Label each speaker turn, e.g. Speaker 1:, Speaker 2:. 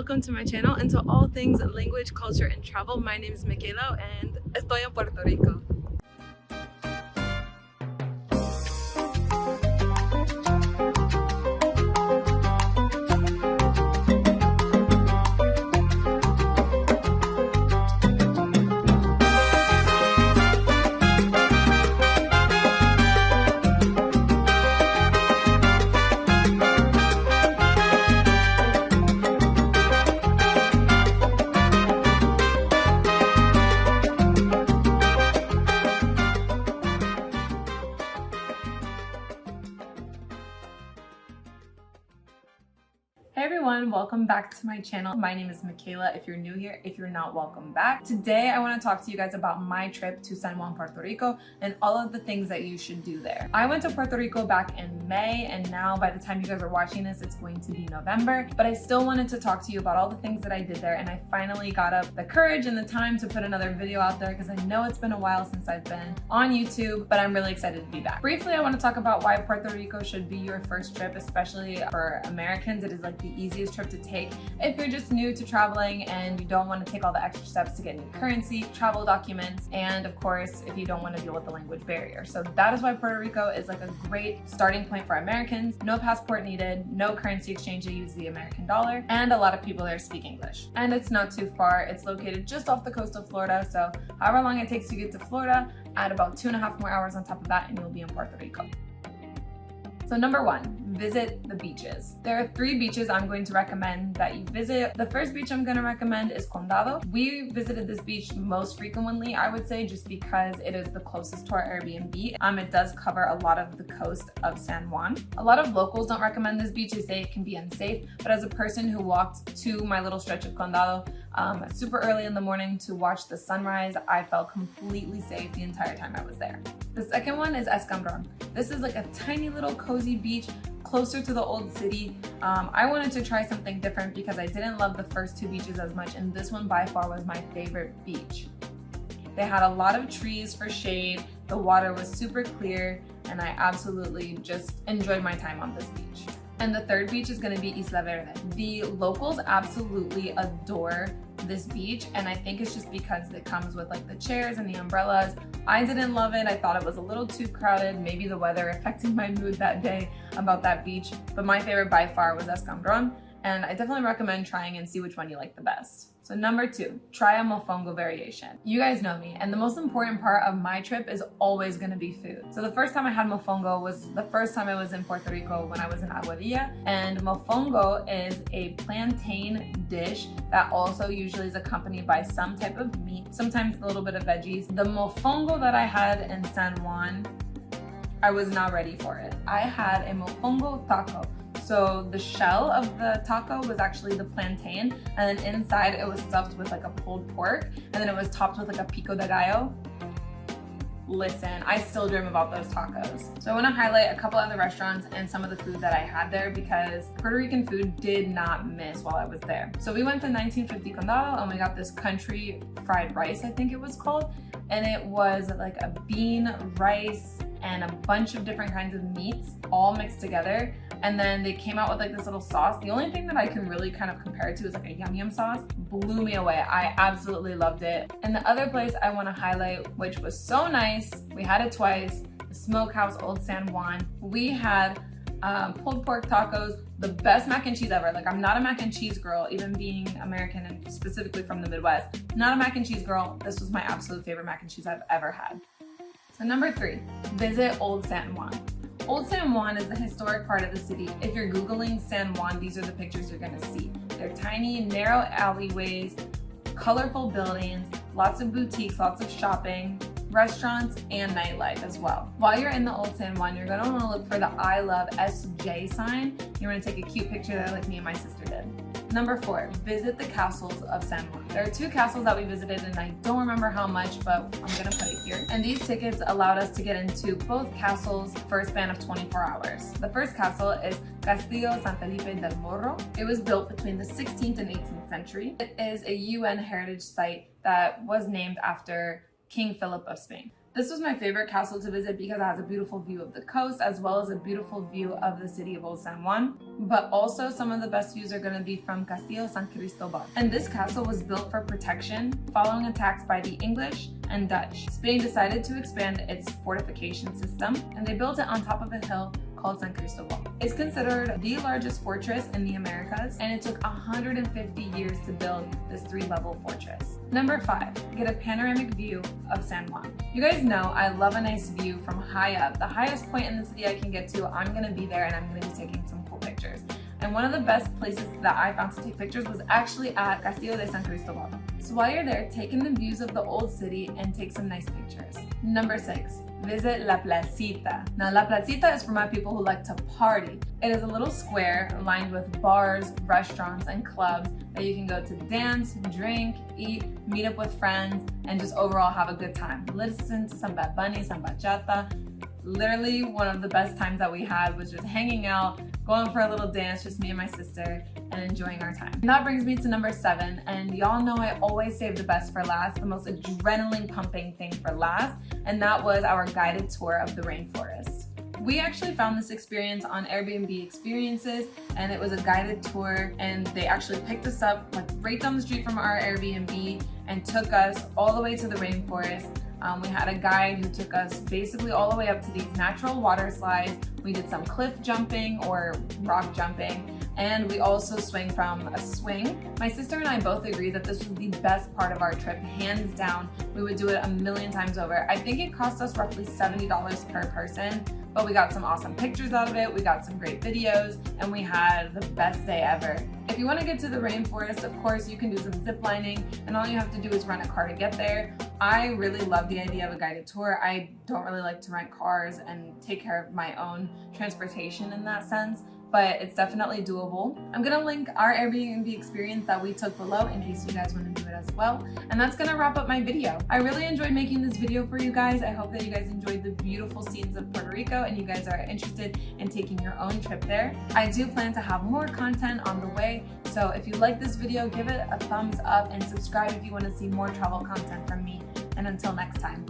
Speaker 1: welcome to my channel and to all things language, culture, and travel. My name is Michaela and estoy en Puerto Rico. Hey everyone, welcome back to my channel. My name is Michaela. If you're new here, if you're not, welcome back. Today I want to talk to you guys about my trip to San Juan, Puerto Rico and all of the things that you should do there. I went to Puerto Rico back in May, and now by the time you guys are watching this, it's going to be November, but I still wanted to talk to you about all the things that I did there, and I finally got up the courage and the time to put another video out there because I know it's been a while since I've been on YouTube, but I'm really excited to be back. Briefly, I want to talk about why Puerto Rico should be your first trip, especially for Americans. It is like the easiest trip to take if you're just new to traveling and you don't want to take all the extra steps to get new currency, travel documents, and of course if you don't want to deal with the language barrier. So that is why Puerto Rico is like a great starting point for Americans. No passport needed, no currency exchange to use the American dollar, and a lot of people there speak English. And it's not too far. It's located just off the coast of Florida, so however long it takes to get to Florida, add about 2.5 more hours on top of that and you'll be in Puerto Rico. So number one, visit the beaches. There are 3 beaches I'm going to recommend that you visit. The first beach I'm going to recommend is Condado. We visited this beach most frequently, I would say, just because it is the closest to our Airbnb. It does cover a lot of the coast of San Juan. A lot of locals don't recommend this beach. They say it can be unsafe, but as a person who walked to my little stretch of Condado super early in the morning to watch the sunrise, I felt completely safe the entire time I was there. The second one is Escambron. This is like a tiny little cozy beach closer to the old city. I wanted to try something different because I didn't love the first 2 beaches as much, and this one by far was my favorite beach. They had a lot of trees for shade, the water was super clear, and I absolutely just enjoyed my time on this beach. And the third beach is going to be Isla Verde. The locals absolutely adore this beach, and I think it's just because it comes with like the chairs and the umbrellas. I didn't love it. I thought it was a little too crowded. Maybe the weather affected my mood that day about that beach, but my favorite by far was Escambron, and I definitely recommend trying and see which one you like the best. So number 2, try a mofongo variation. You guys know me, and the most important part of my trip is always gonna be food. So the first time I had mofongo was the first time I was in Puerto Rico when I was in Aguadilla, and mofongo is a plantain dish that also usually is accompanied by some type of meat, sometimes a little bit of veggies. The mofongo that I had in San Juan, I was not ready for it. I had a mofongo taco. So the shell of the taco was actually the plantain, and then inside it was stuffed with like a pulled pork, and then it was topped with like a pico de gallo. Listen, I still dream about those tacos. So I want to highlight a couple other restaurants and some of the food that I had there because Puerto Rican food did not miss while I was there. So we went to 1950 Condado and we got this country fried rice, I think it was called, and it was like a bean, rice, and a bunch of different kinds of meats all mixed together. And then they came out with like this little sauce. The only thing that I can really kind of compare it to is like a yum yum sauce. Blew me away. I absolutely loved it. And the other place I want to highlight, which was so nice, we had it twice, the Smokehouse Old San Juan. We had pulled pork tacos, the best mac and cheese ever. Like, I'm not a mac and cheese girl, even being American and specifically from the Midwest. Not a mac and cheese girl. This was my absolute favorite mac and cheese I've ever had. So number 3, visit Old San Juan. Old San Juan is the historic part of the city. If you're Googling San Juan, these are the pictures you're gonna see. They're tiny, narrow alleyways, colorful buildings, lots of boutiques, lots of shopping, restaurants, and nightlife as well. While you're in the Old San Juan, you're gonna wanna look for the I Love SJ sign. You're gonna take a cute picture there like me and my sister did. Number 4, visit the castles of San Juan. There are 2 castles that we visited and I don't remember how much, but I'm gonna put it here. And these tickets allowed us to get into both castles for a span of 24 hours. The first castle is Castillo San Felipe del Morro. It was built between the 16th and 18th century. It is a UN heritage site that was named after King Philip of Spain. This was my favorite castle to visit because it has a beautiful view of the coast as well as a beautiful view of the city of Old San Juan. But also some of the best views are going to be from Castillo San Cristobal. And this castle was built for protection following attacks by the English and Dutch. Spain decided to expand its fortification system and they built it on top of a hill called San Cristobal. It's considered the largest fortress in the Americas, and it took 150 years to build this 3-level fortress. Number 5, get a panoramic view of San Juan. You guys know I love a nice view from high up. The highest point in the city I can get to, I'm gonna be there and I'm gonna be taking some cool pictures. And one of the best places that I found to take pictures was actually at Castillo de San Cristobal. So while you're there, take in the views of the old city and take some nice pictures. Number 6, visit La Placita. Now, La Placita is for my people who like to party. It is a little square lined with bars, restaurants, and clubs that you can go to dance, drink, eat, meet up with friends, and just overall have a good time. Listen to some Bad Bunny, some bachata. Literally one of the best times that we had was just hanging out, going for a little dance, just me and my sister, and enjoying our time. And that brings me to number 7, and y'all know I always save the best for last, the most adrenaline pumping thing for last, and that was our guided tour of the rainforest. We actually found this experience on Airbnb Experiences, and it was a guided tour, and they actually picked us up like right down the street from our Airbnb and took us all the way to the rainforest. We had a guide who took us basically all the way up to these natural water slides. We did some cliff jumping or rock jumping, and we also swing from a swing. My sister and I both agree that this was the best part of our trip, hands down. We would do it a million times over. I think it cost us roughly $70 per person, but we got some awesome pictures out of it, we got some great videos, and we had the best day ever. If you want to get to the rainforest, of course, you can do some zip lining, and all you have to do is rent a car to get there. I really love the idea of a guided tour. I don't really like to rent cars and take care of my own transportation in that sense, but it's definitely doable. I'm gonna link our Airbnb experience that we took below in case you guys want to do it as well. And that's gonna wrap up my video. I really enjoyed making this video for you guys. I hope that you guys enjoyed the beautiful scenes of Puerto Rico and you guys are interested in taking your own trip there. I do plan to have more content on the way, so if you like this video, give it a thumbs up and subscribe if you want to see more travel content from me. And until next time.